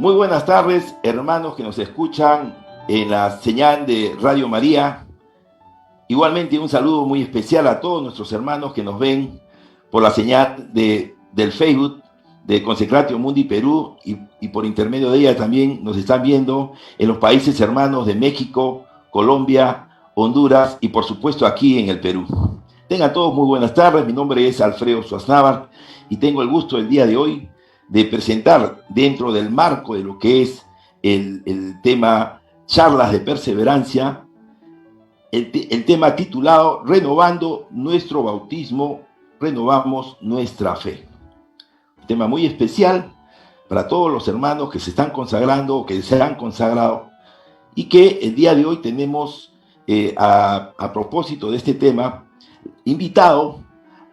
Muy buenas tardes, hermanos que nos escuchan en la señal de Radio María. Igualmente un saludo muy especial a todos nuestros hermanos que nos ven por la señal del Facebook de Consecratio Mundi Perú y por intermedio de ella también nos están viendo en los países hermanos de México, Colombia, Honduras y por supuesto aquí en el Perú. Tengan todos muy buenas tardes, mi nombre es Alfredo Suaznavar y tengo el gusto el día de hoy de presentar dentro del marco de lo que es el tema charlas de perseverancia, el tema titulado Renovando nuestro bautismo, renovamos nuestra fe. Un tema muy especial para todos los hermanos que se están consagrando o que se han consagrado y que el día de hoy tenemos a propósito de este tema invitado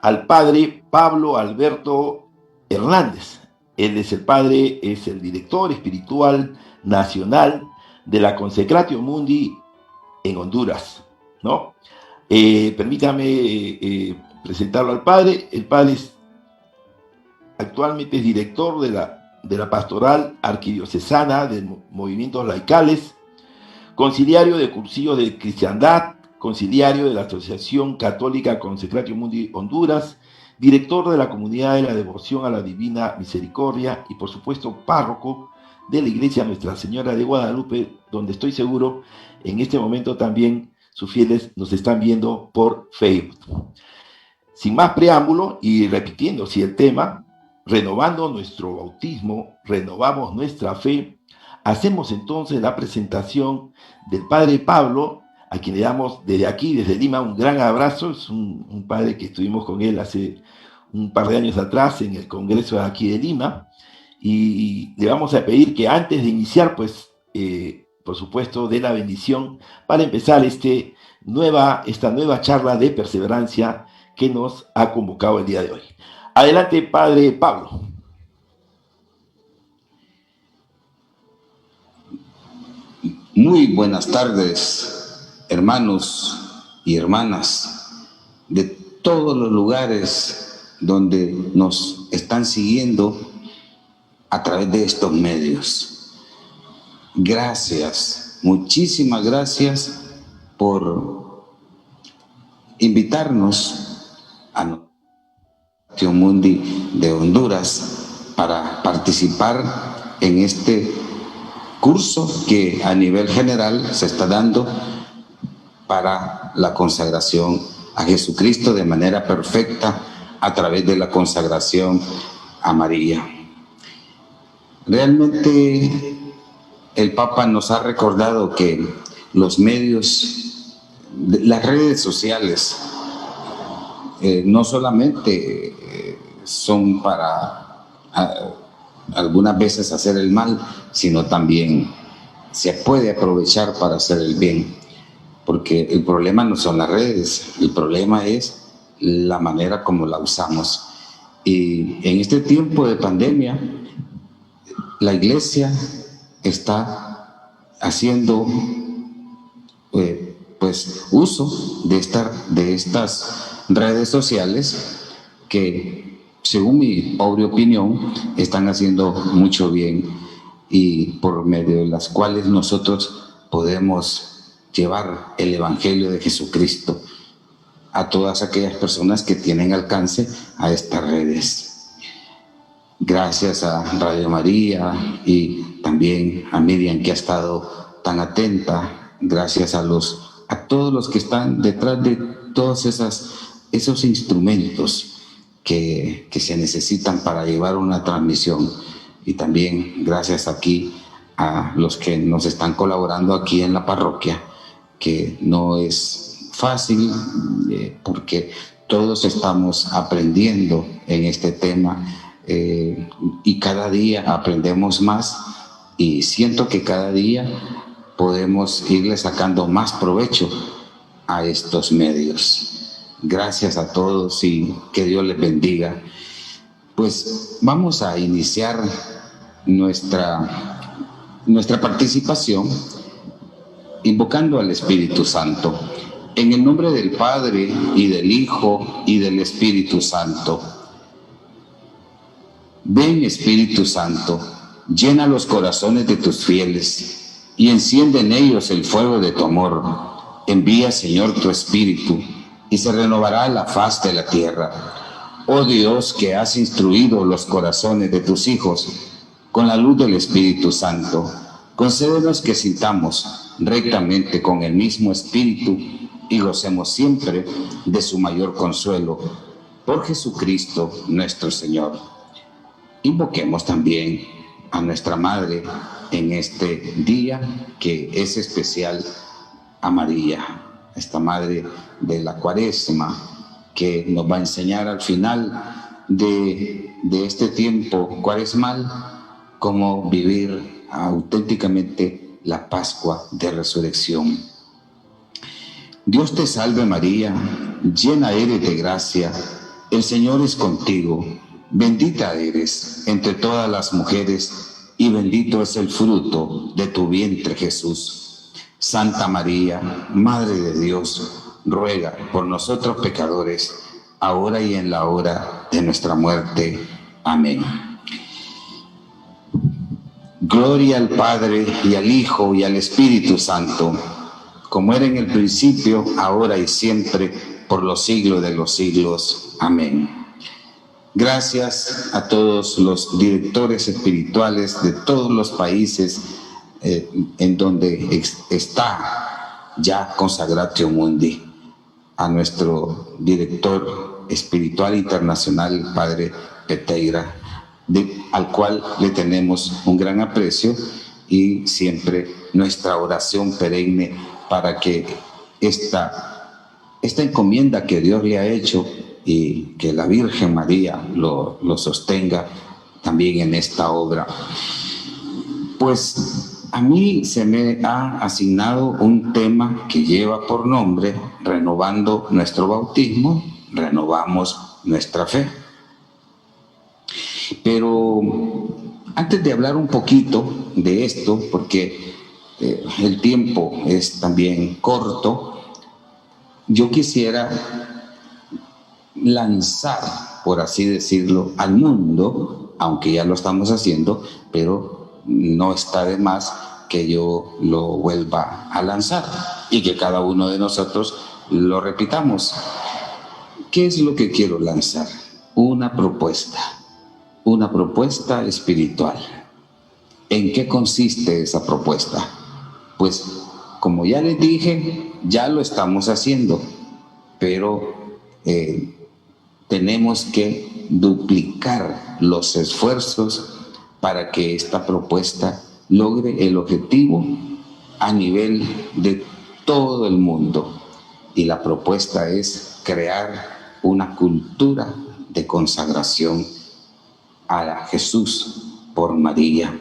al padre Pablo Alberto Hernández. Él es el director espiritual nacional de la Consecratio Mundi en Honduras, ¿no? Permítame presentarlo al padre. El padre actualmente es director de la Pastoral Arquidiocesana de Movimientos Laicales, conciliario de cursillos de cristiandad, conciliario de la Asociación Católica Consecratio Mundi Honduras, director de la Comunidad de la Devoción a la Divina Misericordia y por supuesto párroco de la Iglesia Nuestra Señora de Guadalupe, donde estoy seguro en este momento también sus fieles nos están viendo por Facebook. Sin más preámbulo y repitiendo si el tema, renovando nuestro bautismo, renovamos nuestra fe, hacemos entonces la presentación del padre Pablo, a quien le damos desde aquí, desde Lima, un gran abrazo. Es un padre que estuvimos con él hace un par de años atrás en el Congreso de aquí de Lima, y le vamos a pedir que antes de iniciar, pues, por supuesto, dé la bendición para empezar esta nueva charla de perseverancia que nos ha convocado el día de hoy. Adelante, padre Pablo. Muy buenas tardes, hermanos y hermanas de todos los lugares donde nos están siguiendo a través de estos medios. Gracias, muchísimas gracias por invitarnos a Consecratio Mundi de Honduras para participar en este curso que a nivel general se está dando para la consagración a Jesucristo de manera perfecta a través de la consagración a María. Realmente el Papa nos ha recordado que los medios, las redes sociales, no solamente son para algunas veces hacer el mal, sino también se puede aprovechar para hacer el bien, porque el problema no son las redes, el problema es la manera como la usamos. Y en este tiempo de pandemia, la Iglesia está haciendo pues uso de estas redes sociales que, según mi pobre opinión, están haciendo mucho bien y por medio de las cuales nosotros podemos llevar el Evangelio de Jesucristo a todas aquellas personas que tienen alcance a estas redes. Gracias a Radio María y también a Miriam, que ha estado tan atenta. Gracias a todos los que están detrás de todos esos instrumentos que se necesitan para llevar una transmisión. Y también gracias aquí a los que nos están colaborando aquí en la parroquia, que no es fácil porque todos estamos aprendiendo en este tema y cada día aprendemos más y siento que cada día podemos irle sacando más provecho a estos medios. Gracias a todos y que Dios les bendiga. Pues vamos a iniciar nuestra participación invocando al Espíritu Santo. En el nombre del Padre, y del Hijo, y del Espíritu Santo. Ven, Espíritu Santo, llena los corazones de tus fieles y enciende en ellos el fuego de tu amor. Envía, Señor, tu Espíritu y se renovará la faz de la tierra. Oh Dios, que has instruido los corazones de tus hijos con la luz del Espíritu Santo, concédenos que sintamos rectamente con el mismo Espíritu y gocemos siempre de su mayor consuelo. Por Jesucristo nuestro Señor. Invoquemos también a nuestra Madre en este día que es especial, a María, esta Madre de la Cuaresma, que nos va a enseñar al final de este tiempo cuaresmal cómo vivir auténticamente la Pascua de Resurrección. Dios te salve María, llena eres de gracia, el Señor es contigo, bendita eres entre todas las mujeres y bendito es el fruto de tu vientre Jesús. Santa María, Madre de Dios, ruega por nosotros pecadores, ahora y en la hora de nuestra muerte. Amén. Gloria al Padre y al Hijo y al Espíritu Santo, como era en el principio, ahora y siempre, por los siglos de los siglos. Amén. Gracias a todos los directores espirituales de todos los países en donde está ya Consagratio Mundi, a nuestro director espiritual internacional, Padre Peteira, al cual le tenemos un gran aprecio y siempre nuestra oración perenne para que esta encomienda que Dios le ha hecho y que la Virgen María lo sostenga también en esta obra. Pues a mí se me ha asignado un tema que lleva por nombre: renovando nuestro bautismo, renovamos nuestra fe. Pero antes de hablar un poquito de esto, porque el tiempo es también corto, yo quisiera lanzar, por así decirlo, al mundo, aunque ya lo estamos haciendo, pero no está de más que yo lo vuelva a lanzar y que cada uno de nosotros lo repitamos. ¿Qué es lo que quiero lanzar? Una propuesta espiritual. ¿En qué consiste esa propuesta? Pues, como ya les dije, ya lo estamos haciendo, pero tenemos que duplicar los esfuerzos para que esta propuesta logre el objetivo a nivel de todo el mundo. Y la propuesta es crear una cultura de consagración a Jesús por María,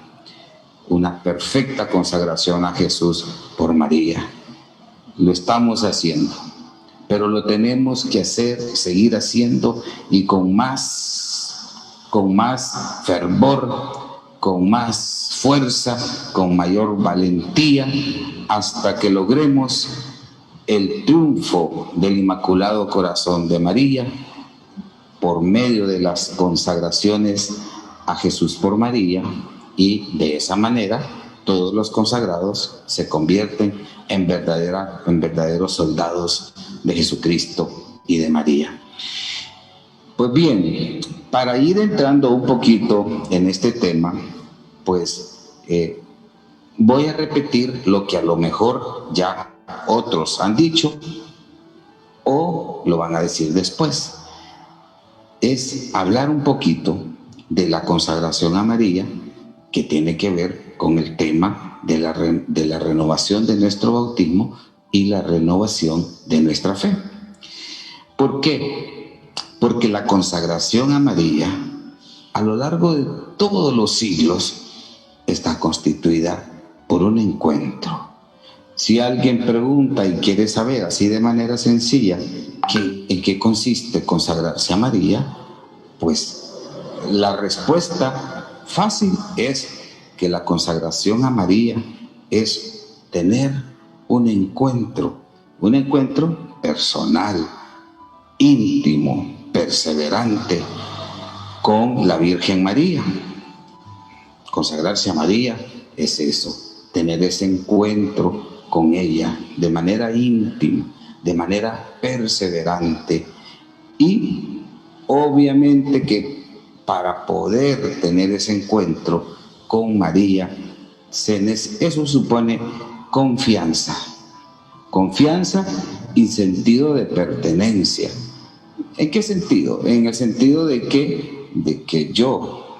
una perfecta consagración a Jesús por María. Lo estamos haciendo, pero lo tenemos que hacer, seguir haciendo, y con más fervor, con más fuerza, con mayor valentía, hasta que logremos el triunfo del Inmaculado Corazón de María por medio de las consagraciones a Jesús por María, y de esa manera todos los consagrados se convierten en verdaderos soldados de Jesucristo y de María. Pues bien, para ir entrando un poquito en este tema, pues voy a repetir lo que a lo mejor ya otros han dicho o lo van a decir después. Es hablar un poquito de la consagración a María, que tiene que ver con el tema de la renovación de nuestro bautismo y la renovación de nuestra fe. ¿Por qué? Porque la consagración a María, a lo largo de todos los siglos, está constituida por un encuentro. Si alguien pregunta y quiere saber así de manera sencilla en qué consiste consagrarse a María, pues la respuesta fácil es que la consagración a María es tener un encuentro personal, íntimo, perseverante con la Virgen María. Consagrarse a María es eso, tener ese encuentro con ella de manera íntima, de manera perseverante. Y obviamente que para poder tener ese encuentro con María, eso supone confianza. Confianza y sentido de pertenencia. ¿En qué sentido? En el sentido de que yo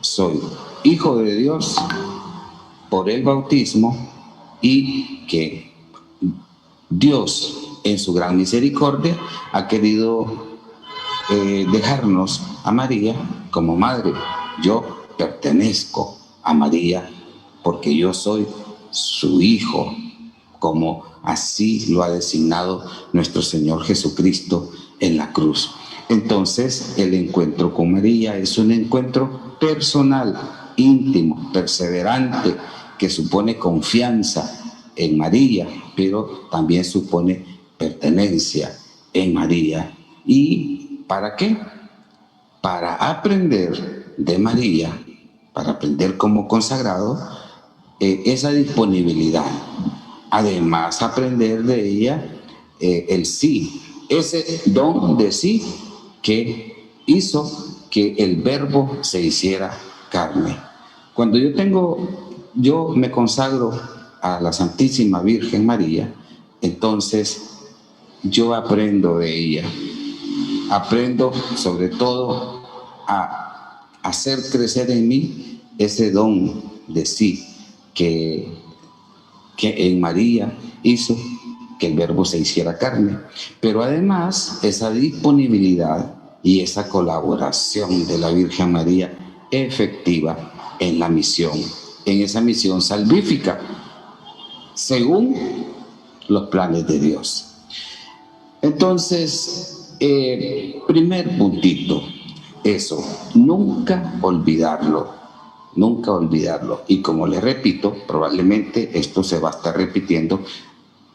soy hijo de Dios por el bautismo y que Dios en su gran misericordia ha querido dejarnos a María como madre. Yo pertenezco a María porque yo soy su hijo, como así lo ha designado nuestro Señor Jesucristo en la cruz. Entonces, el encuentro con María es un encuentro personal, íntimo, perseverante, que supone confianza en María, pero también supone pertenencia en María. ¿Y para qué? Para aprender de María, para aprender como consagrado, esa disponibilidad. Además, aprender de ella el sí, ese don de sí que hizo que el Verbo se hiciera carne. Cuando yo me consagro a la Santísima Virgen María, entonces yo aprendo de ella. Aprendo sobre todo a hacer crecer en mí ese don de sí que en María hizo que el Verbo se hiciera carne, pero además esa disponibilidad y esa colaboración de la Virgen María efectiva en la misión, en esa misión salvífica, según los planes de Dios. Entonces, primer puntito, eso, nunca olvidarlo. Nunca olvidarlo. Y como les repito, probablemente esto se va a estar repitiendo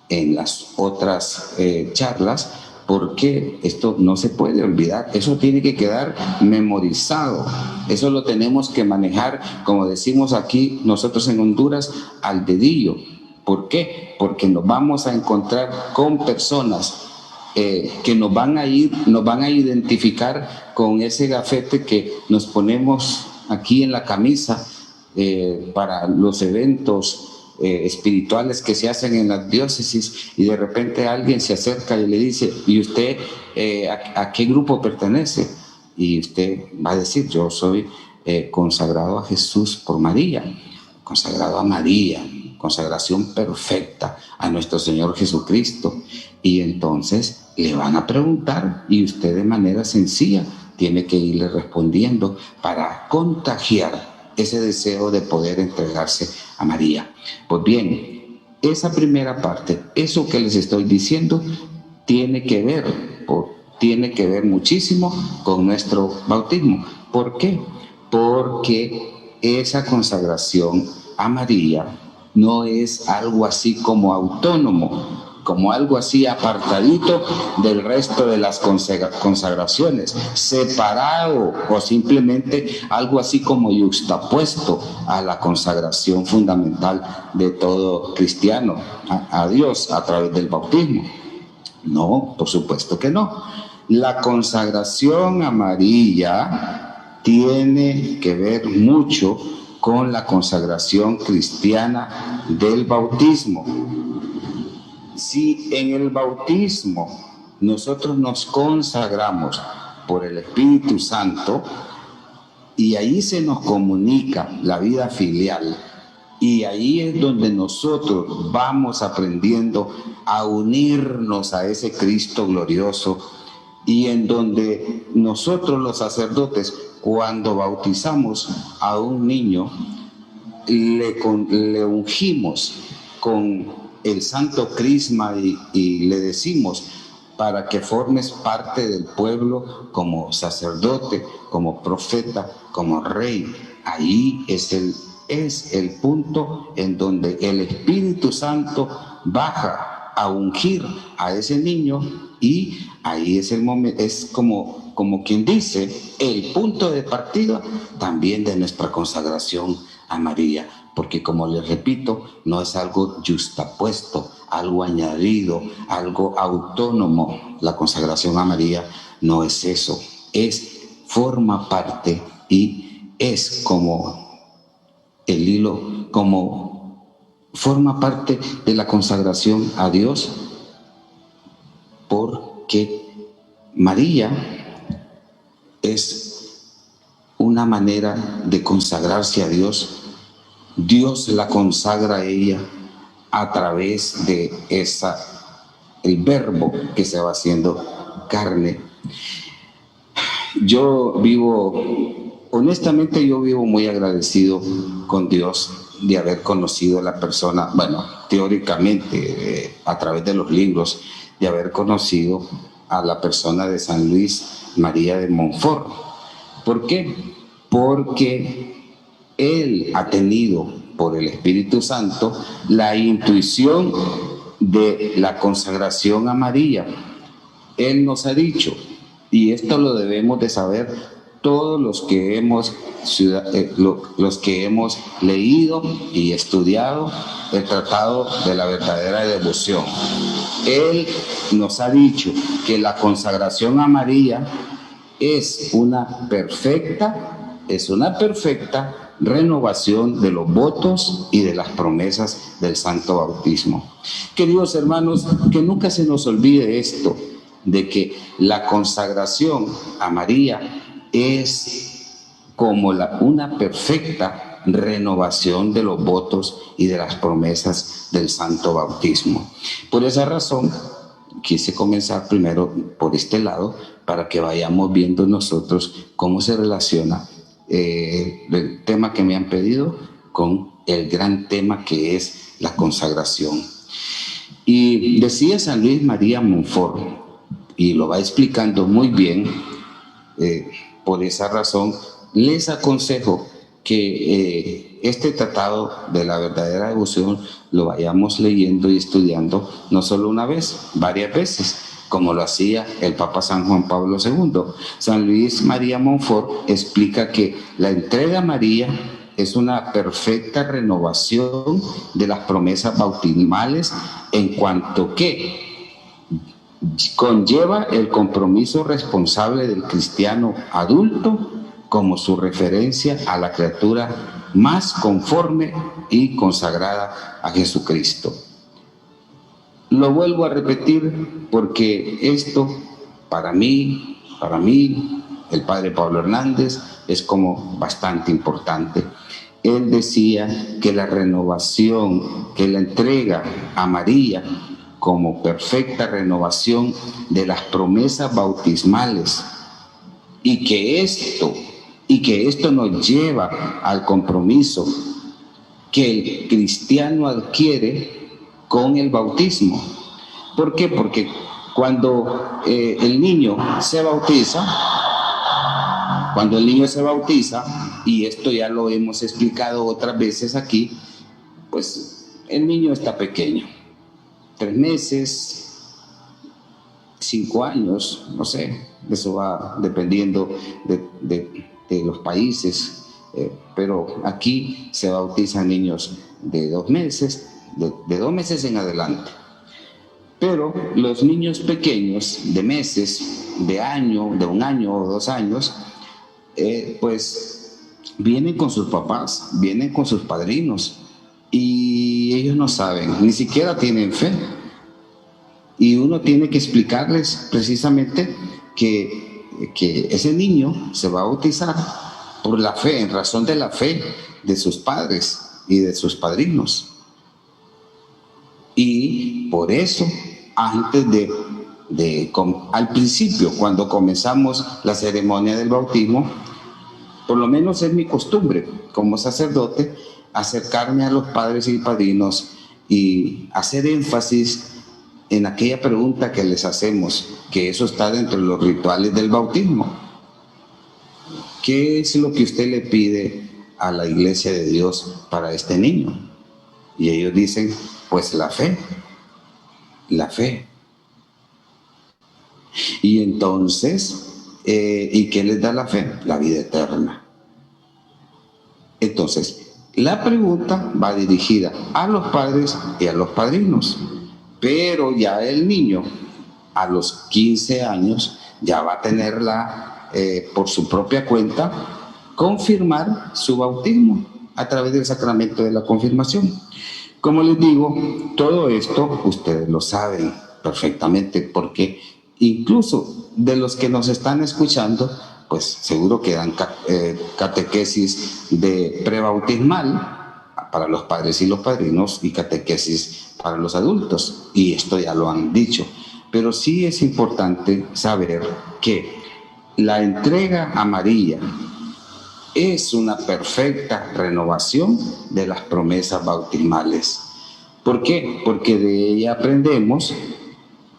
en las otras charlas, porque esto no se puede olvidar. Eso tiene que quedar memorizado. Eso lo tenemos que manejar, como decimos aquí nosotros en Honduras, al dedillo. ¿Por qué? Porque nos vamos a encontrar con personas que nos van a identificar con ese gafete que nos ponemos aquí en la camisa para los eventos espirituales que se hacen en las diócesis, y de repente alguien se acerca y le dice: ¿y usted a qué grupo pertenece? Y usted va a decir: yo soy consagrado a Jesús por María, consagrado a María, consagración perfecta a nuestro Señor Jesucristo. Y entonces le van a preguntar, y usted de manera sencilla tiene que irle respondiendo para contagiar ese deseo de poder entregarse a María. Pues bien, esa primera parte, eso que les estoy diciendo, tiene que ver muchísimo con nuestro bautismo. ¿Por qué? Porque esa consagración a María no es algo así como autónomo, como algo así apartadito del resto de las consagraciones, separado, o simplemente algo así como yuxtapuesto a la consagración fundamental de todo cristiano a Dios a través del bautismo. No, por supuesto que no. La consagración a María tiene que ver mucho con la consagración cristiana del bautismo. Si en el bautismo nosotros nos consagramos por el Espíritu Santo, y ahí se nos comunica la vida filial, y ahí es donde nosotros vamos aprendiendo a unirnos a ese Cristo glorioso, y en donde nosotros los sacerdotes, cuando bautizamos a un niño, le ungimos con el santo crisma y le decimos: para que formes parte del pueblo como sacerdote, como profeta, como rey. Ahí es el punto en donde el Espíritu Santo baja a ungir a ese niño, y ahí es el momento, es como como quien dice, el punto de partida también de nuestra consagración a María, porque como les repito, no es algo justapuesto, algo añadido, algo autónomo. La consagración a María no es eso, forma parte y es como el hilo, como forma parte de la consagración a Dios, porque María es una manera de consagrarse a Dios. Dios la consagra a ella a través de el verbo que se va haciendo carne. Honestamente yo vivo muy agradecido con Dios de haber conocido a la persona, bueno, teóricamente, a través de los libros, de haber conocido a la persona de San Luis María de Montfort. ¿Por qué? Porque él ha tenido, por el Espíritu Santo, la intuición de la consagración a María. Él nos ha dicho, y esto lo debemos de saber todos los que hemos leído y estudiado el Tratado de la Verdadera Devoción. Él nos ha dicho que la consagración a María es una perfecta renovación de los votos y de las promesas del Santo Bautismo. Queridos hermanos, que nunca se nos olvide esto, de que la consagración a María es como una perfecta renovación de los votos y de las promesas del Santo Bautismo. Por esa razón, quise comenzar primero por este lado para que vayamos viendo nosotros cómo se relaciona el tema que me han pedido con el gran tema que es la consagración. Y decía San Luis María Montfort, y lo va explicando muy bien, por esa razón les aconsejo que este tratado de la verdadera devoción lo vayamos leyendo y estudiando no solo una vez, varias veces, como lo hacía el Papa San Juan Pablo II. San Luis María Montfort explica que la entrega a María es una perfecta renovación de las promesas bautismales en cuanto que conlleva el compromiso responsable del cristiano adulto como su referencia a la criatura más conforme y consagrada a Jesucristo. Lo vuelvo a repetir porque esto para mí, el padre Pablo Hernández, es como bastante importante. Él decía que la renovación, que la entrega a María como perfecta renovación de las promesas bautismales y que esto nos lleva al compromiso que el cristiano adquiere con el bautismo. ¿Por qué? Porque cuando el niño se bautiza, y esto ya lo hemos explicado otras veces aquí, pues el niño está pequeño, 3 meses, 5 años, no sé, eso va dependiendo de los países, pero aquí se bautizan niños de 2 meses, de 2 meses en adelante. Pero los niños pequeños de meses, de 1 año o 2 años, pues vienen con sus papás, vienen con sus padrinos y ellos no saben, ni siquiera tienen fe. Y uno tiene que explicarles precisamente que ese niño se va a bautizar por la fe, en razón de la fe de sus padres y de sus padrinos. Y por eso, antes al principio, cuando comenzamos la ceremonia del bautismo, por lo menos es mi costumbre como sacerdote, acercarme a los padres y padrinos y hacer énfasis en aquella pregunta que les hacemos, que eso está dentro de los rituales del bautismo. ¿Qué es lo que usted le pide a la Iglesia de Dios para este niño? Y ellos dicen, pues la fe. Y entonces ¿Y qué les da la fe? La vida eterna. Entonces, la pregunta va dirigida a los padres y a los padrinos, pero ya el niño a los 15 años ya va a tenerla por su propia cuenta, confirmar su bautismo a través del sacramento de la confirmación. Como les digo, todo esto ustedes lo saben perfectamente, porque incluso de los que nos están escuchando, pues seguro que dan catequesis de prebautismal para los padres y los padrinos y catequesis para los adultos, y esto ya lo han dicho. Pero sí es importante saber que la entrega a María es una perfecta renovación de las promesas bautismales. ¿Por qué? Porque de ella aprendemos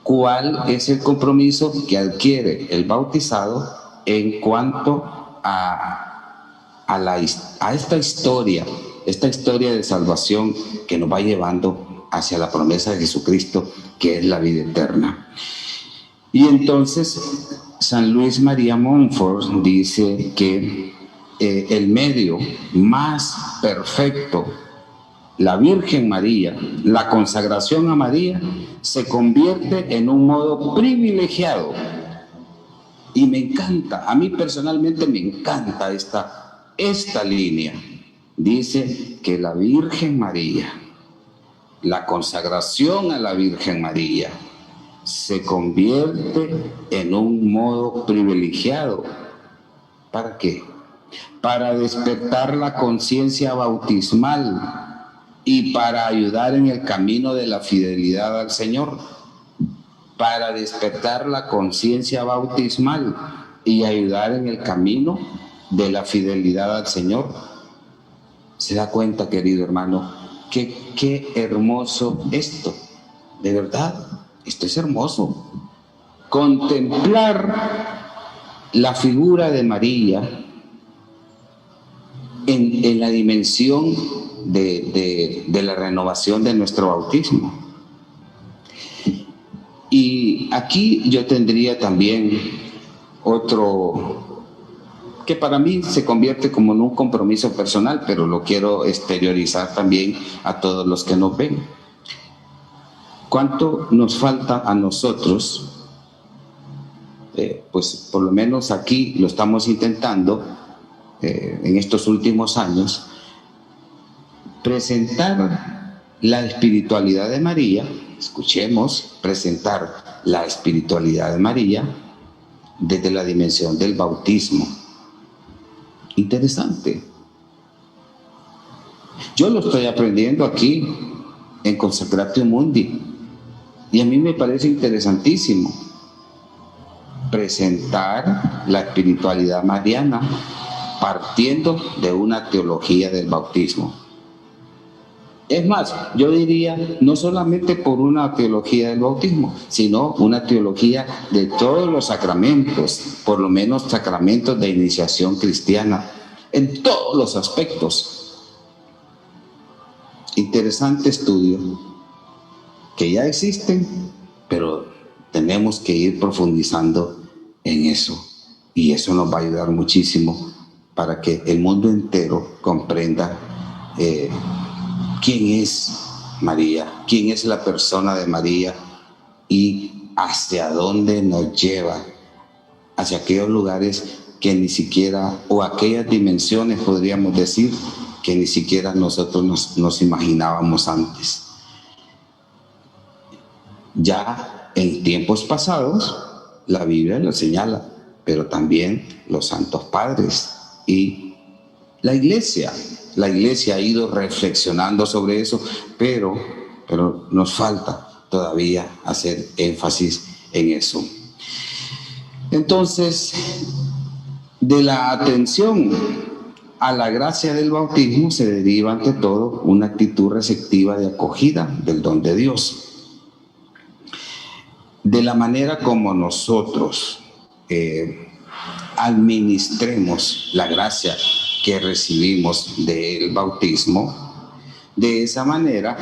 cuál es el compromiso que adquiere el bautizado en cuanto a esta historia de salvación que nos va llevando hacia la promesa de Jesucristo, que es la vida eterna. Y entonces San Luis María Montfort dice que el medio más perfecto, la Virgen María, la consagración a María, se convierte en un modo privilegiado. Y me encanta, a mí personalmente me encanta esta línea. Dice que la Virgen María, la consagración a la Virgen María, se convierte en un modo privilegiado. ¿Para qué? Para despertar la conciencia bautismal y para ayudar en el camino de la fidelidad al Señor. Para despertar la conciencia bautismal y ayudar en el camino de la fidelidad al Señor. ¿Se da cuenta, querido hermano? Qué hermoso esto. De verdad, esto es hermoso. Contemplar la figura de María en la dimensión de la renovación de nuestro bautismo. Y aquí yo tendría también otro que para mí se convierte como en un compromiso personal, pero lo quiero exteriorizar también a todos los que nos ven. ¿Cuánto nos falta a nosotros? Pues por lo menos aquí lo estamos intentando en estos últimos años, presentar la espiritualidad de María. Escuchemos, presentar la espiritualidad de María desde la dimensión del bautismo. Interesante. Yo lo estoy aprendiendo aquí en Consecratio Mundi y a mí me parece interesantísimo presentar la espiritualidad mariana partiendo de una teología del bautismo. Es más, yo diría, no solamente por una teología del bautismo, sino una teología de todos los sacramentos, por lo menos sacramentos de iniciación cristiana, en todos los aspectos. Interesante estudio, que ya existen, pero tenemos que ir profundizando en eso. Y eso nos va a ayudar muchísimo para que el mundo entero comprenda quién es María, quién es la persona de María y hacia dónde nos lleva, hacia aquellos lugares que ni siquiera, o aquellas dimensiones podríamos decir, que ni siquiera nosotros nos imaginábamos antes. Ya en tiempos pasados, la Biblia lo señala, pero también los santos padres y la iglesia ha ido reflexionando sobre eso, pero nos falta todavía hacer énfasis en eso. Entonces, de la atención a la gracia del bautismo se deriva ante todo una actitud receptiva de acogida del don de Dios. De la manera como nosotros administremos la gracia que recibimos del bautismo, de esa manera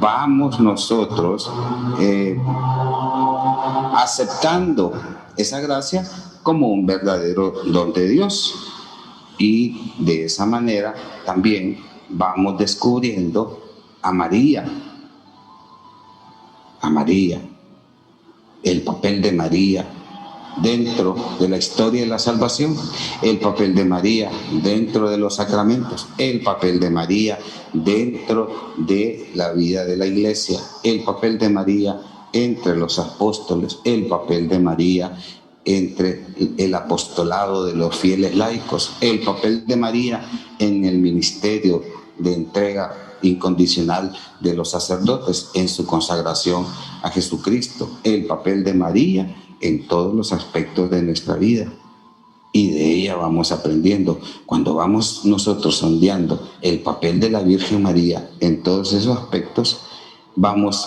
vamos nosotros aceptando esa gracia como un verdadero don de Dios. Y de esa manera también vamos descubriendo a María, el papel de María dentro de la historia de la salvación, el papel de María dentro de los sacramentos, el papel de María dentro de la vida de la iglesia, el papel de María entre los apóstoles, el papel de María entre el apostolado de los fieles laicos, el papel de María en el ministerio de entrega incondicional de los sacerdotes en su consagración a Jesucristo, el papel de María en todos los aspectos de nuestra vida. Y de ella vamos aprendiendo. Cuando vamos nosotros sondeando el papel de la Virgen María en todos esos aspectos, vamos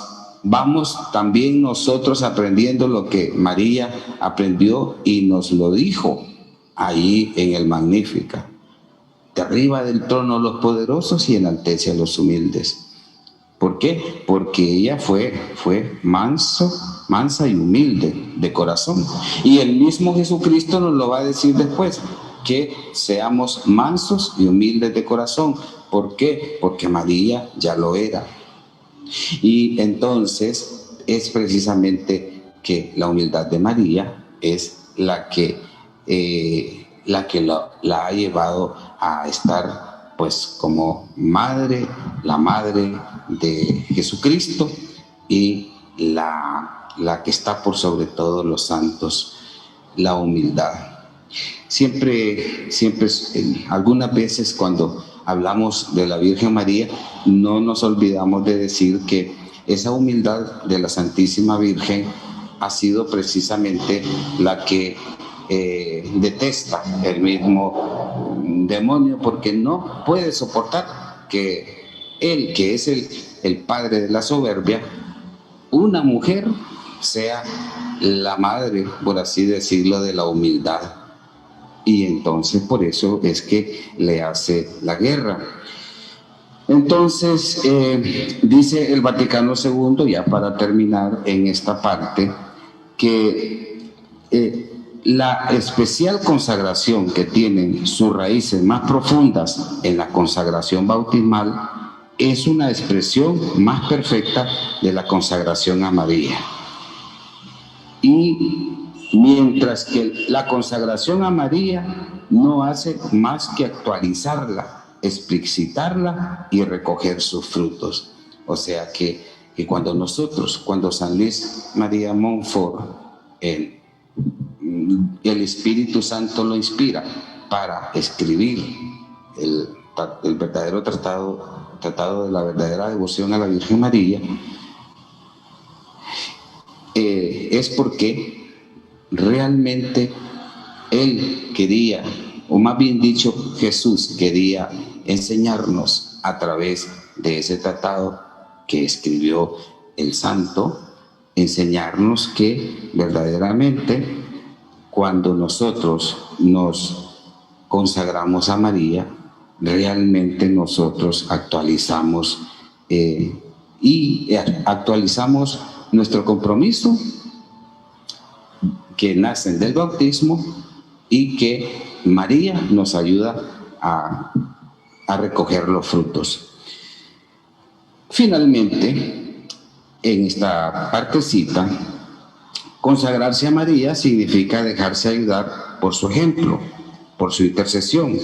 también nosotros aprendiendo lo que María aprendió y nos lo dijo ahí en el Magnífica. Derriba del trono los poderosos y enaltece a los humildes. ¿Por qué? Porque ella fue mansa y humilde de corazón. Y el mismo Jesucristo nos lo va a decir después, que seamos mansos y humildes de corazón. ¿Por qué? Porque María ya lo era. Y entonces es precisamente que la humildad de María es la que la ha llevado a estar pues como madre, la madre de Jesucristo y la que está por sobre todos los santos, la humildad. Siempre, algunas veces cuando hablamos de la Virgen María, no nos olvidamos de decir que esa humildad de la Santísima Virgen ha sido precisamente la que detesta el mismo demonio, porque no puede soportar que él, que es el padre de la soberbia, una mujer sea la madre, por así decirlo, de la humildad. Y entonces por eso es que le hace la guerra. Entonces dice el Vaticano II, ya para terminar en esta parte, que la especial consagración que tienen sus raíces más profundas en la consagración bautismal es una expresión más perfecta de la consagración a María. Y mientras que la consagración a María no hace más que actualizarla, explicitarla y recoger sus frutos. O sea que cuando San Luis María Montfort, el Espíritu Santo lo inspira para escribir el verdadero tratado de la verdadera devoción a la Virgen María, es porque realmente él quería, o más bien dicho, Jesús quería enseñarnos a través de ese tratado que escribió el santo, enseñarnos que verdaderamente cuando nosotros nos consagramos a María, realmente nosotros actualizamos actualizamos nuestro compromiso que nacen del bautismo y que María nos ayuda a recoger los frutos. Finalmente, en esta partecita, consagrarse a María significa dejarse ayudar por su ejemplo, por su intercesión,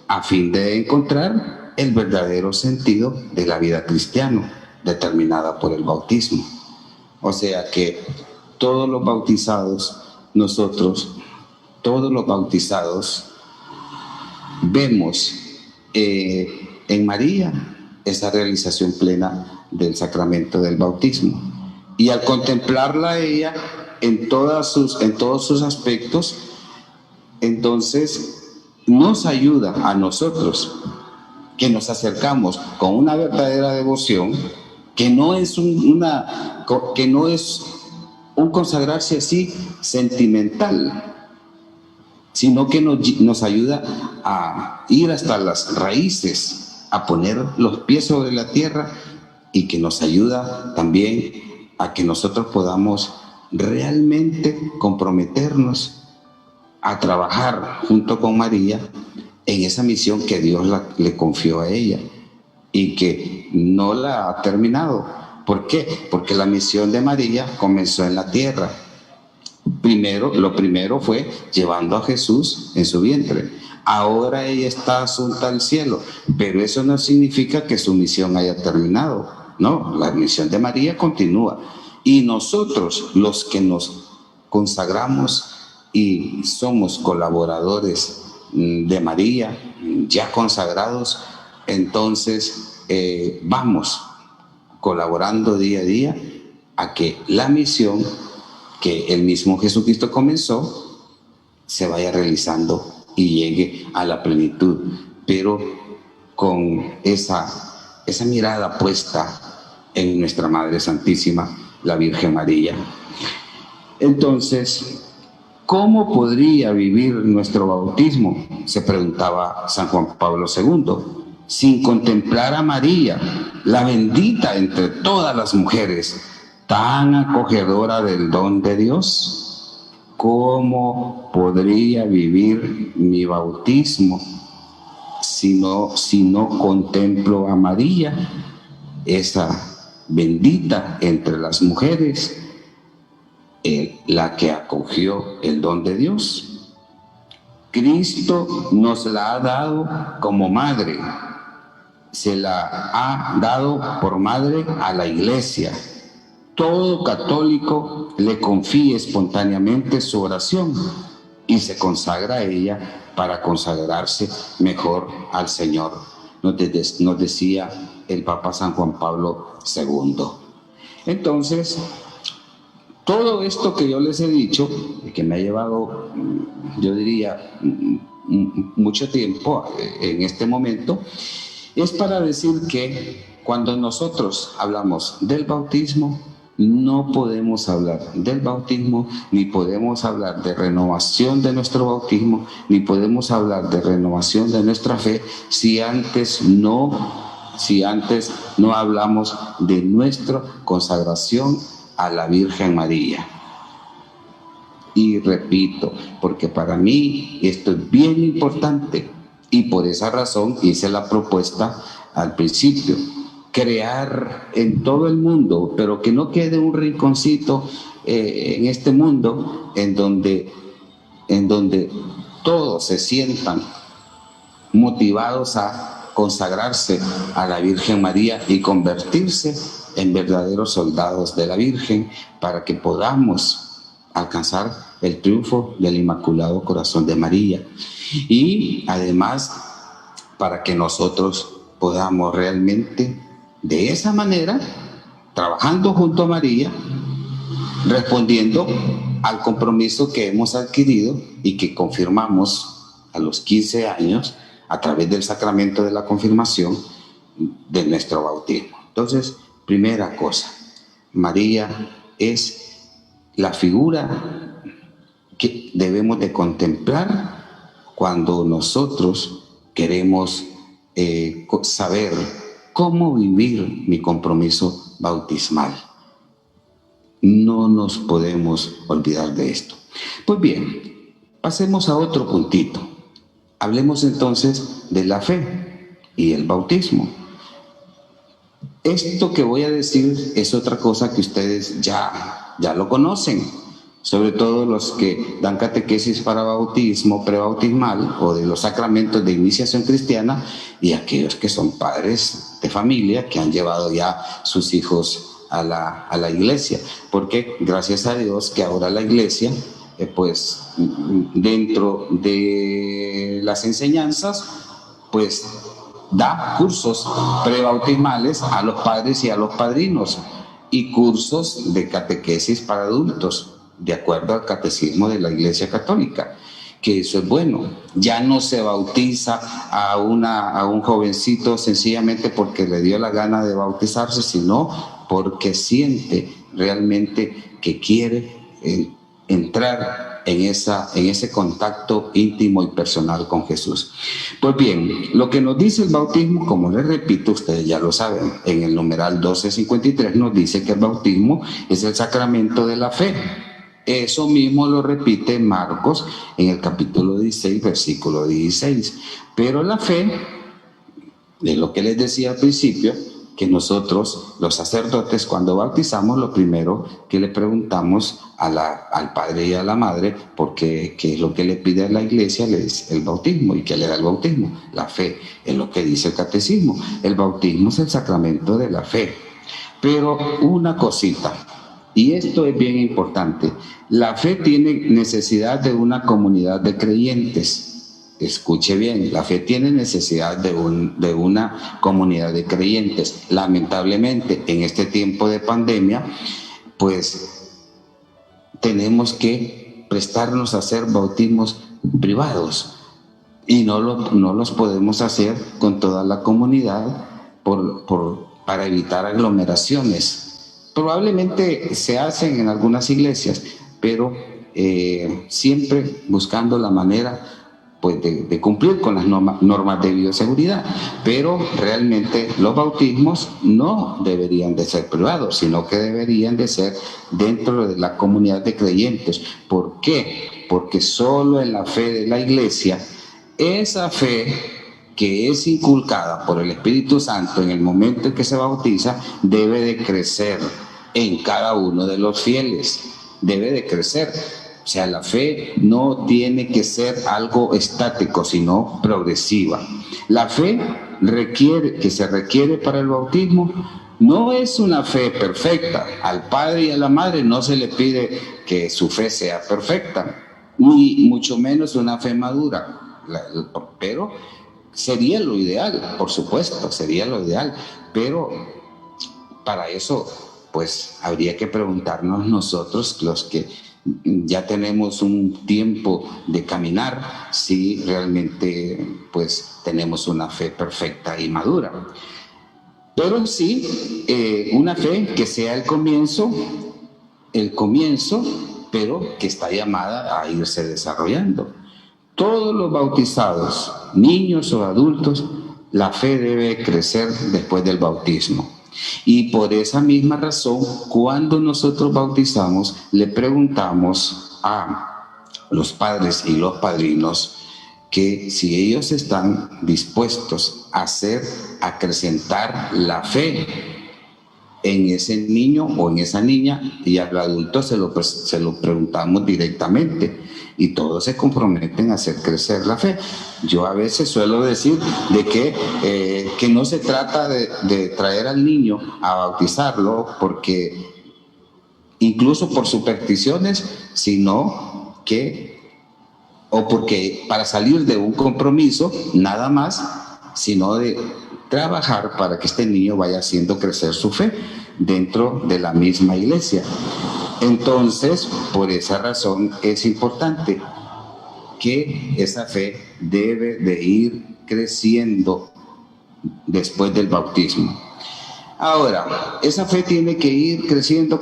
a fin de encontrar el verdadero sentido de la vida cristiana, determinada por el bautismo. O sea que todos los bautizados, vemos en María esa realización plena del sacramento del bautismo. Y al contemplarla a ella en todos sus aspectos, entonces nos ayuda a nosotros, que nos acercamos con una verdadera devoción, que no es un consagrarse así sentimental, sino que nos ayuda a ir hasta las raíces, a poner los pies sobre la tierra, y que nos ayuda también a que nosotros podamos realmente comprometernos a trabajar junto con María en esa misión que Dios le confió a ella y que no la ha terminado. ¿Por qué? Porque la misión de María comenzó en la tierra. Lo primero fue llevando a Jesús en su vientre. Ahora ella está asunta al cielo, pero eso no significa que su misión haya terminado. No, la misión de María continúa. Y nosotros, los que nos consagramos y somos colaboradores de María, ya consagrados, entonces vamos colaborando día a día a que la misión que el mismo Jesucristo comenzó se vaya realizando y llegue a la plenitud, pero con esa mirada puesta en nuestra Madre Santísima, la Virgen María. Entonces, ¿cómo podría vivir nuestro bautismo?, se preguntaba San Juan Pablo II, sin contemplar a María, la bendita entre todas las mujeres, tan acogedora del don de Dios. ¿Cómo podría vivir mi bautismo si no contemplo a María, esa bendita entre las mujeres, la que acogió el don de Dios? Cristo nos la ha dado como madre, se la ha dado por madre a la Iglesia. Todo católico le confía espontáneamente su oración y se consagra a ella para consagrarse mejor al Señor, nos decía el Papa San Juan Pablo II. Entonces, todo esto que yo les he dicho, que me ha llevado, yo diría, mucho tiempo en este momento, es para decir que cuando nosotros hablamos del bautismo, no podemos hablar del bautismo, ni podemos hablar de renovación de nuestro bautismo, ni podemos hablar de renovación de nuestra fe si antes no hablamos de nuestra consagración a la Virgen María. Y repito, porque para mí esto es bien importante y por esa razón hice la propuesta al principio: crear en todo el mundo, pero que no quede un rinconcito en este mundo en donde todos se sientan motivados a consagrarse a la Virgen María y convertirse en verdaderos soldados de la Virgen, para que podamos alcanzar el triunfo del Inmaculado Corazón de María, y además para que nosotros podamos realmente de esa manera, trabajando junto a María, respondiendo al compromiso que hemos adquirido y que confirmamos a los 15 años a través del sacramento de la confirmación de nuestro bautismo. Entonces, primera cosa, María es la figura que debemos de contemplar cuando nosotros queremos saber cómo vivir mi compromiso bautismal. No nos podemos olvidar de esto. Pues bien, pasemos a otro puntito. Hablemos entonces de la fe y el bautismo. Esto que voy a decir es otra cosa que ustedes ya lo conocen, sobre todo los que dan catequesis para bautismo prebautismal o de los sacramentos de iniciación cristiana, y aquellos que son padres de familia que han llevado ya sus hijos a la iglesia, porque gracias a Dios que ahora la iglesia, pues dentro de las enseñanzas, pues da cursos prebautismales a los padres y a los padrinos, y cursos de catequesis para adultos, de acuerdo al catecismo de la Iglesia Católica, que eso es bueno. Ya no se bautiza a un jovencito sencillamente porque le dio la gana de bautizarse, sino porque siente realmente que quiere entrar en ese contacto íntimo y personal con Jesús. Pues bien, lo que nos dice el bautismo, como les repito, ustedes ya lo saben, en el numeral 1253 nos dice que el bautismo es el sacramento de la fe. Eso mismo lo repite Marcos en el capítulo 16, versículo 16. Pero la fe, de lo que les decía al principio, que nosotros, los sacerdotes, cuando bautizamos, lo primero que le preguntamos al padre y a la madre, porque qué es lo que le pide a la iglesia, es el bautismo. ¿Y qué le da el bautismo? La fe, es lo que dice el catecismo. El bautismo es el sacramento de la fe. Pero una cosita, y esto es bien importante, la fe tiene necesidad de una comunidad de creyentes. Escuche bien, la fe tiene necesidad de una comunidad de creyentes. Lamentablemente, en este tiempo de pandemia, pues tenemos que prestarnos a hacer bautismos privados y no los podemos hacer con toda la comunidad para evitar aglomeraciones. Probablemente se hacen en algunas iglesias, pero siempre buscando la manera pues de cumplir con las normas de bioseguridad, pero realmente los bautismos no deberían de ser privados, sino que deberían de ser dentro de la comunidad de creyentes. ¿Por qué? Porque solo en la fe de la iglesia, esa fe que es inculcada por el Espíritu Santo en el momento en que se bautiza, debe de crecer en cada uno de los fieles, debe de crecer. O sea, la fe no tiene que ser algo estático, sino progresiva. La fe que se requiere para el bautismo no es una fe perfecta. Al padre y a la madre no se le pide que su fe sea perfecta, ni mucho menos una fe madura. Pero sería lo ideal, por supuesto, sería lo ideal. Pero para eso, pues, habría que preguntarnos nosotros, los que ya tenemos un tiempo de caminar, si realmente pues tenemos una fe perfecta y madura. Pero sí, una fe que sea el comienzo, pero que está llamada a irse desarrollando. Todos los bautizados, niños o adultos, la fe debe crecer después del bautismo. Y por esa misma razón, cuando nosotros bautizamos, le preguntamos a los padres y los padrinos que si ellos están dispuestos a acrecentar la fe en ese niño o en esa niña, y al adulto se lo preguntamos directamente, y todos se comprometen a hacer crecer la fe. Yo a veces suelo decir de que no se trata de traer al niño a bautizarlo porque incluso por supersticiones, sino o porque para salir de un compromiso, nada más, sino de trabajar para que este niño vaya haciendo crecer su fe dentro de la misma iglesia. Entonces, por esa razón es importante que esa fe debe de ir creciendo después del bautismo. Ahora, esa fe tiene que ir creciendo,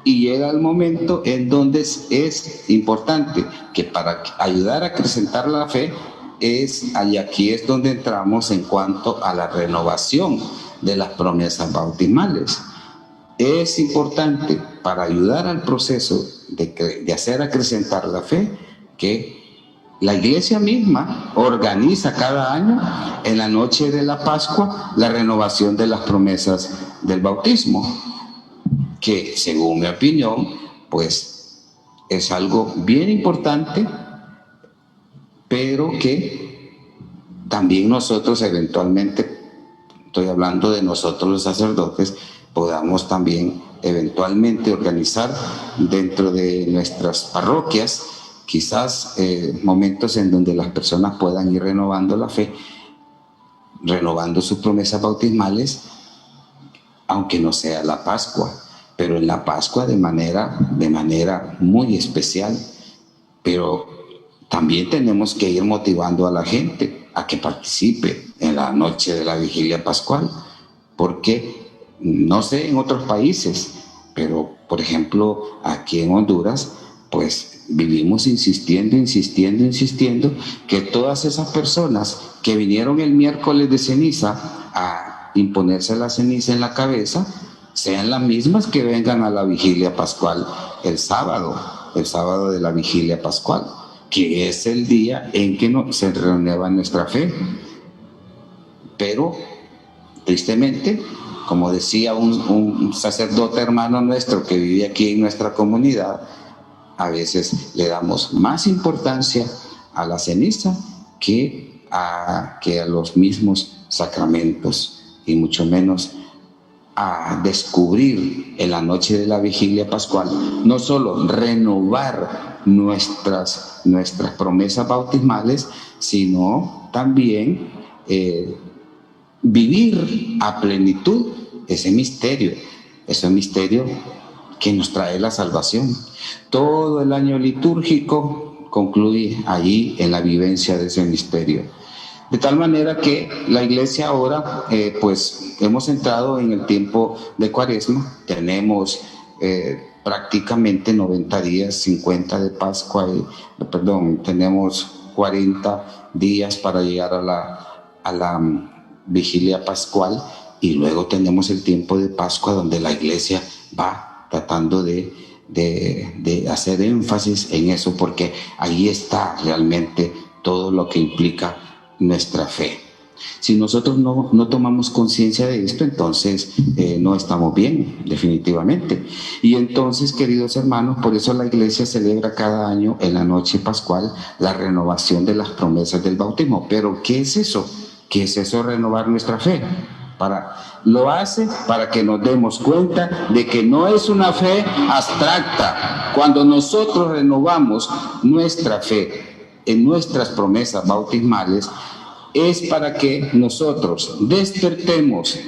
y llega el momento en donde es importante que para ayudar a acrecentar la fe, y aquí es donde entramos en cuanto a la renovación de las promesas bautismales. Es importante para ayudar al proceso de hacer acrecentar la fe que la iglesia misma organiza cada año en la noche de la Pascua la renovación de las promesas del bautismo, que según mi opinión pues es algo bien importante, pero que también nosotros eventualmente, estoy hablando de nosotros los sacerdotes, podamos también eventualmente organizar dentro de nuestras parroquias, quizás momentos en donde las personas puedan ir renovando la fe, renovando sus promesas bautismales, aunque no sea la Pascua, pero en la Pascua de manera muy especial. Pero también tenemos que ir motivando a la gente a que participe en la noche de la vigilia pascual, porque no sé en otros países, pero por ejemplo aquí en Honduras, pues vivimos insistiendo que todas esas personas que vinieron el miércoles de ceniza a imponerse la ceniza en la cabeza, sean las mismas que vengan a la vigilia pascual el sábado de la vigilia pascual, que es el día en que se renueva nuestra fe. Pero, tristemente, como decía un sacerdote hermano nuestro que vive aquí en nuestra comunidad, a veces le damos más importancia a la ceniza que a los mismos sacramentos, y mucho menos a descubrir en la noche de la vigilia pascual, no solo renovar nuestras promesas bautismales, sino también vivir a plenitud ese misterio que nos trae la salvación. Todo el año litúrgico concluye allí en la vivencia de ese misterio. De tal manera que la Iglesia ahora, pues hemos entrado en el tiempo de Cuaresma, tenemos prácticamente 90 días, 50 de Pascua, tenemos 40 días para llegar a la vigilia pascual, y luego tenemos el tiempo de Pascua, donde la Iglesia va tratando de hacer énfasis en eso, porque ahí está realmente todo lo que implica nuestra fe. Si nosotros no tomamos conciencia de esto, entonces no estamos bien, definitivamente. Y entonces, queridos hermanos, por eso la Iglesia celebra cada año en la noche pascual la renovación de las promesas del bautismo. Pero ¿qué es eso? ¿Qué es eso, renovar nuestra fe? Lo hace para que nos demos cuenta de que no es una fe abstracta. Cuando nosotros renovamos nuestra fe en nuestras promesas bautismales, es para que nosotros despertemos,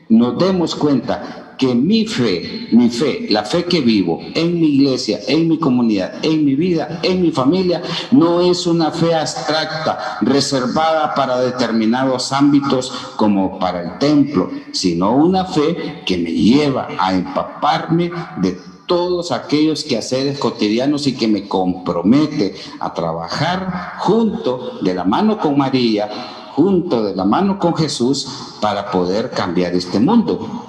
nos demos cuenta que mi fe, la fe que vivo en mi iglesia, en mi comunidad, en mi vida, en mi familia, no es una fe abstracta, reservada para determinados ámbitos como para el templo, sino una fe que me lleva a empaparme de todos aquellos quehaceres cotidianos y que me compromete a trabajar junto de la mano con María, junto de la mano con Jesús, para poder cambiar este mundo.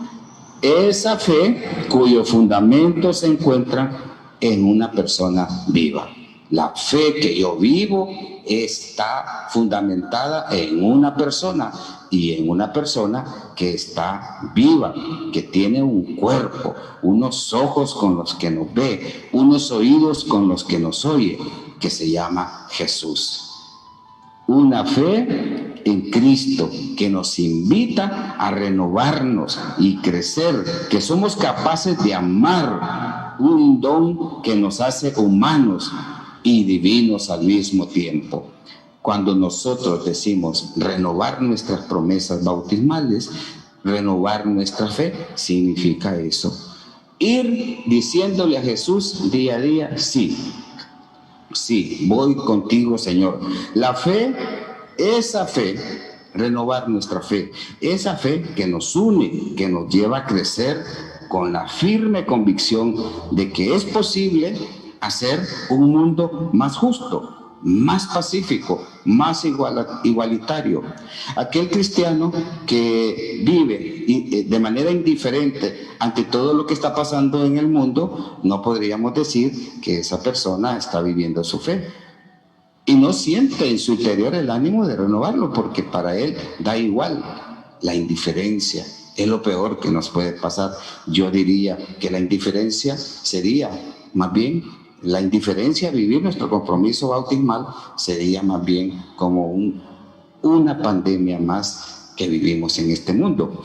Esa fe cuyo fundamento se encuentra en una persona viva. La fe que yo vivo está fundamentada en una persona, y en una persona que está viva, que tiene un cuerpo, unos ojos con los que nos ve, unos oídos con los que nos oye, que se llama Jesús. Una fe en Cristo que nos invita a renovarnos y crecer, que somos capaces de amar, un don que nos hace humanos y divinos al mismo tiempo. Cuando nosotros decimos renovar nuestras promesas bautismales, renovar nuestra fe, significa eso. Ir diciéndole a Jesús día a día, sí, voy contigo, Señor. La fe, esa fe, renovar nuestra fe, esa fe que nos une, que nos lleva a crecer con la firme convicción de que es posible hacer un mundo más justo, más pacífico, más igualitario. Aquel cristiano que vive de manera indiferente ante todo lo que está pasando en el mundo, no podríamos decir que esa persona está viviendo su fe. Y no siente en su interior el ánimo de renovarlo, porque para él da igual. La indiferencia es lo peor que nos puede pasar. Yo diría que la indiferencia sería más bien, la indiferencia a vivir nuestro compromiso bautismal sería más bien como una pandemia más que vivimos en este mundo.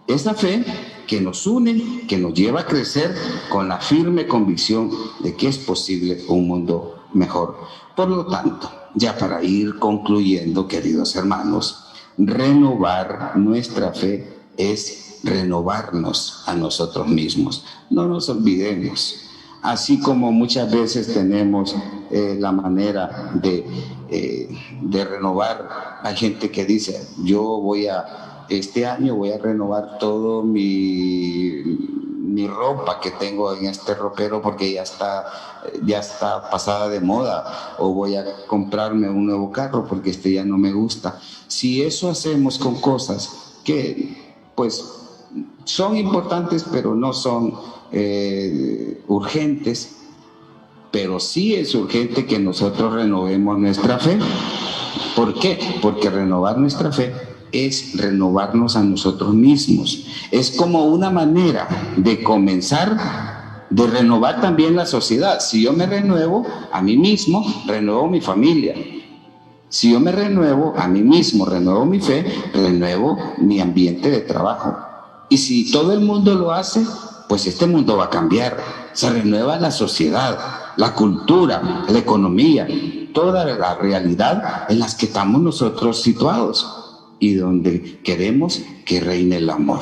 Esa fe que nos une, que nos lleva a crecer con la firme convicción de que es posible un mundo mejor. Por lo tanto, ya para ir concluyendo, queridos hermanos, renovar nuestra fe es renovarnos a nosotros mismos. No nos olvidemos. Así como muchas veces tenemos la manera de renovar, hay gente que dice, este año voy a renovar todo mi ropa que tengo en este ropero porque ya está pasada de moda, o voy a comprarme un nuevo carro porque este ya no me gusta. Si eso hacemos con cosas que pues son importantes, pero no son urgentes. Pero sí es urgente que nosotros renovemos nuestra fe. ¿Por qué? Porque renovar nuestra fe es renovarnos a nosotros mismos. Es como una manera de comenzar, de renovar también la sociedad. Si yo me renuevo a mí mismo, renuevo mi familia. Si yo me renuevo a mí mismo, renuevo mi fe, renuevo mi ambiente de trabajo. Y si todo el mundo lo hace, pues este mundo va a cambiar. Se renueva la sociedad, la cultura, la economía, toda la realidad en las que estamos nosotros situados y donde queremos que reine el amor.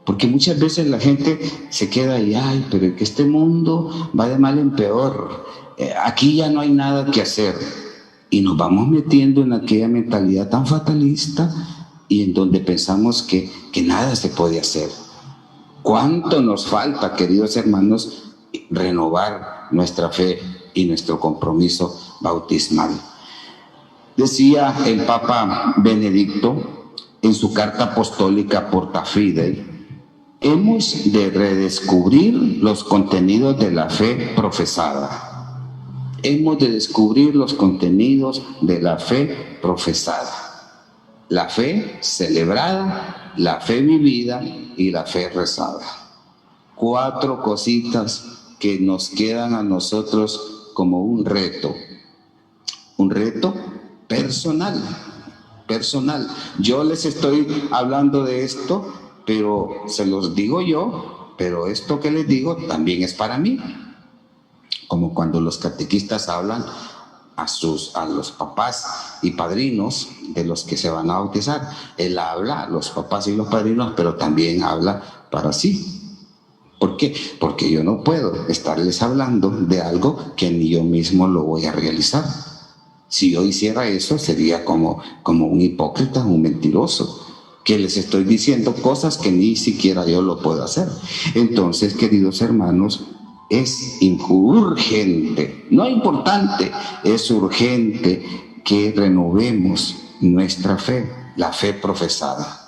Porque muchas veces la gente se queda ahí, ay, pero es que este mundo va de mal en peor, aquí ya no hay nada que hacer. Y nos vamos metiendo en aquella mentalidad tan fatalista y en donde pensamos que nada se puede hacer. ¿Cuánto nos falta, queridos hermanos, renovar nuestra fe y nuestro compromiso bautismal? Decía el Papa Benedicto en su carta apostólica Porta Fidei: hemos de redescubrir los contenidos de la fe profesada. Hemos de descubrir los contenidos de la fe profesada. La fe celebrada, la fe vivida y la fe rezada. 4 cositas que nos quedan a nosotros como un reto personal. Yo les estoy hablando de esto, pero se los digo yo, pero esto que les digo también es para mí. Como cuando los catequistas hablan a los papás y padrinos de los que se van a bautizar. Él habla a los papás y los padrinos, pero también habla para sí. ¿Por qué? Porque yo no puedo estarles hablando de algo que ni yo mismo lo voy a realizar. Si yo hiciera eso, sería como un hipócrita, un mentiroso, que les estoy diciendo cosas que ni siquiera yo lo puedo hacer. Entonces, queridos hermanos, es urgente, no importante, es urgente que renovemos nuestra fe, la fe profesada.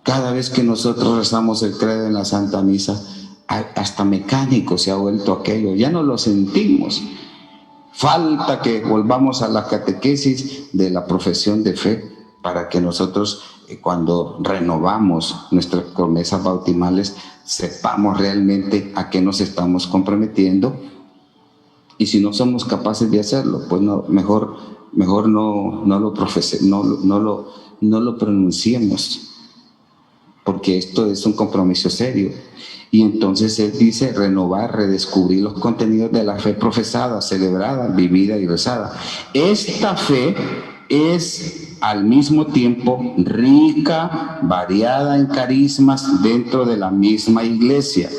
Cada vez que nosotros rezamos el credo en la Santa Misa, hasta mecánico se ha vuelto aquello, ya no lo sentimos. Falta que volvamos a la catequesis de la profesión de fe para que nosotros, cuando renovamos nuestras promesas bautismales, sepamos realmente a qué nos estamos comprometiendo. Y si no somos capaces de hacerlo, pues no, mejor no lo pronunciemos, porque esto es un compromiso serio. Y entonces él dice renovar, redescubrir los contenidos de la fe profesada, celebrada, vivida y rezada. Esta fe es al mismo tiempo rica, variada en carismas dentro de la misma iglesia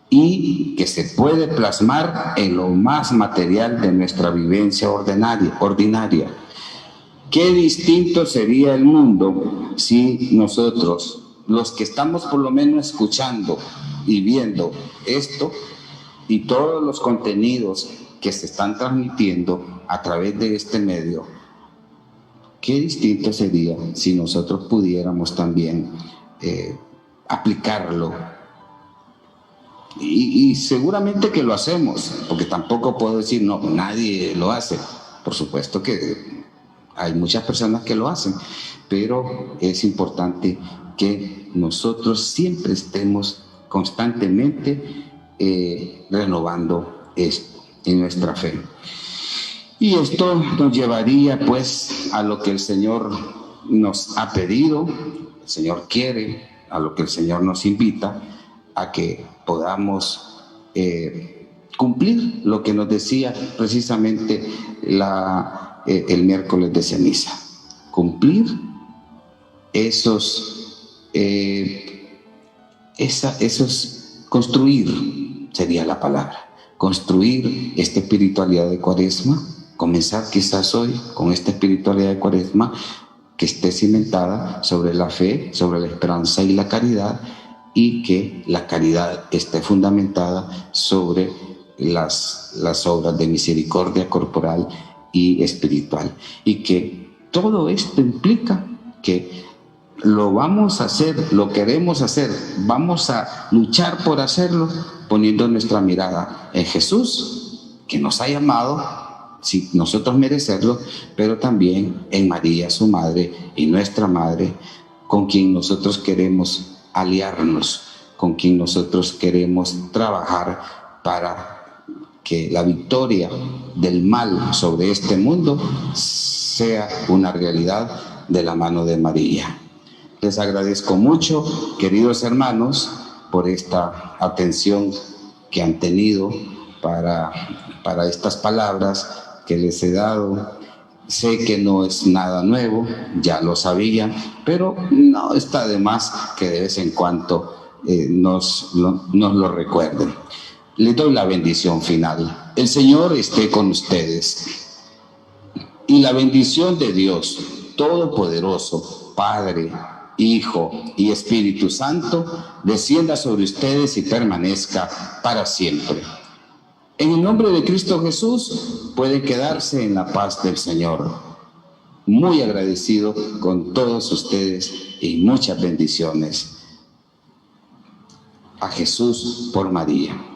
y que se puede plasmar en lo más material de nuestra vivencia ordinaria. Qué distinto sería el mundo si nosotros, los que estamos por lo menos escuchando y viendo esto y todos los contenidos que se están transmitiendo a través de este medio, qué distinto sería si nosotros pudiéramos también aplicarlo. Y seguramente que lo hacemos, porque tampoco puedo decir, no, nadie lo hace. Por supuesto que hay muchas personas que lo hacen, pero es importante que nosotros siempre estemos constantemente renovando esto en nuestra fe. Y esto nos llevaría pues a lo que el Señor nos ha pedido, el Señor quiere, a lo que el Señor nos invita, a que podamos cumplir lo que nos decía precisamente el miércoles de ceniza. Cumplir construir sería la palabra, construir esta espiritualidad de Cuaresma, comenzar quizás hoy con esta espiritualidad de Cuaresma que esté cimentada sobre la fe, sobre la esperanza y la caridad, y que la caridad esté fundamentada sobre las obras de misericordia corporal y espiritual, y que todo esto implica que lo vamos a hacer, lo queremos hacer, vamos a luchar por hacerlo, poniendo nuestra mirada en Jesús, que nos ha llamado, sin nosotros merecerlo, pero también en María, su madre, y nuestra madre, con quien nosotros queremos aliarnos, con quien nosotros queremos trabajar para que la victoria del mal sobre este mundo sea una realidad de la mano de María. Les agradezco mucho, queridos hermanos, por esta atención que han tenido para estas palabras que les he dado. Sé que no es nada nuevo, ya lo sabían, pero no está de más que de vez en cuando nos lo recuerden. Les doy la bendición final. El Señor esté con ustedes. Y la bendición de Dios Todopoderoso, Padre, Hijo y Espíritu Santo, descienda sobre ustedes y permanezca para siempre. En el nombre de Cristo Jesús, pueden quedarse en la paz del Señor. Muy agradecido con todos ustedes y muchas bendiciones. A Jesús por María.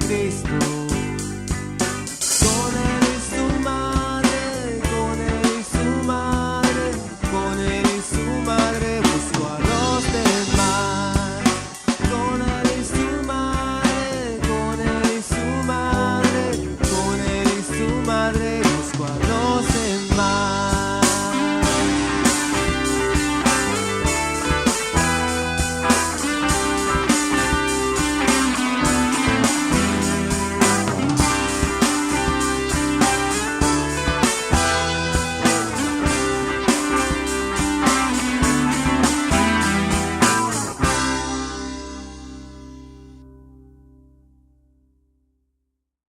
Cristo,